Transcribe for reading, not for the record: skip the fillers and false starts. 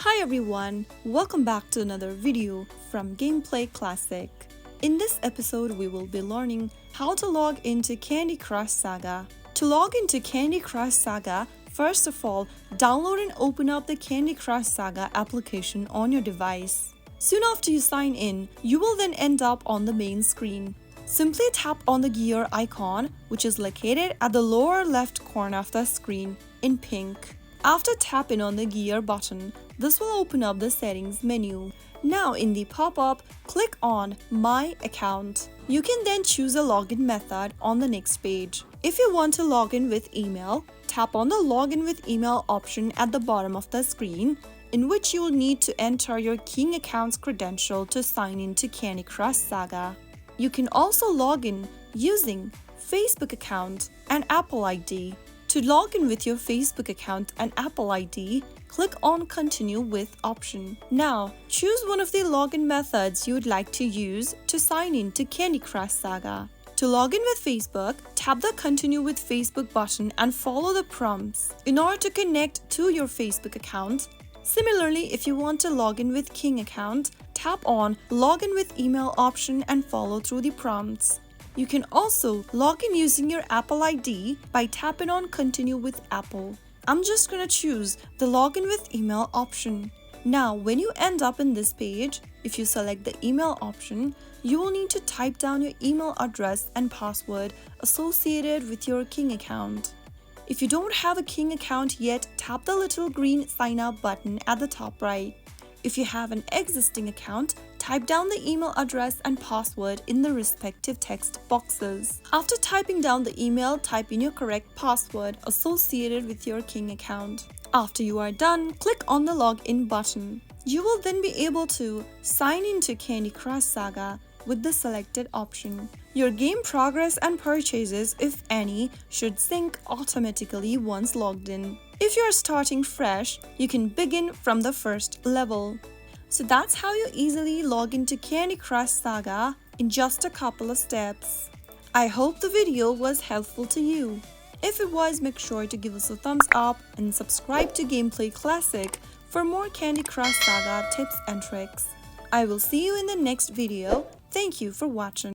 Hi everyone, welcome back to another video from Gameplay Classic. In this episode, we will be learning how to log into Candy Crush Saga. To log into Candy Crush Saga, first of all, download and open up the Candy Crush Saga application on your device. Soon after you sign in, you will then end up on the main screen. Simply tap on the gear icon, which is located at the lower left corner of the screen in pink. After tapping on the gear button, this will open up the settings menu. Now in the pop-up, click on My Account. You can then choose a login method on the next page. If you want to log in with email, tap on the Login with Email option at the bottom of the screen, in which you will need to enter your King account's credential to sign in to Candy Crush Saga. You can also log in using Facebook account and Apple ID. To log in with your Facebook account and Apple ID, click on Continue with option. Now, choose one of the login methods you would like to use to sign in to Candy Crush Saga. To log in with Facebook, tap the Continue with Facebook button and follow the prompts in order to connect to your Facebook account. Similarly, if you want to log in with King account, tap on Login with Email option and follow through the prompts. You can also log in using your Apple ID by tapping on Continue with Apple. I'm just gonna choose the Login with Email option. Now, when you end up in this page, if you select the email option, you will need to type down your email address and password associated with your King account. If you don't have a King account yet, tap the little green sign up button at the top right. If you have an existing account, type down the email address and password in the respective text boxes. After typing down the email, type in your correct password associated with your King account. After you are done, click on the login button. You will then be able to sign into Candy Crush Saga with the selected option. Your game progress and purchases, if any, should sync automatically once logged in. If you are starting fresh, you can begin from the first level. So that's how you easily log into Candy Crush Saga in just a couple of steps. I hope the video was helpful to you. If it was, make sure to give us a thumbs up and subscribe to Gameplay Classic for more Candy Crush Saga tips and tricks. I will see you in the next video. Thank you for watching.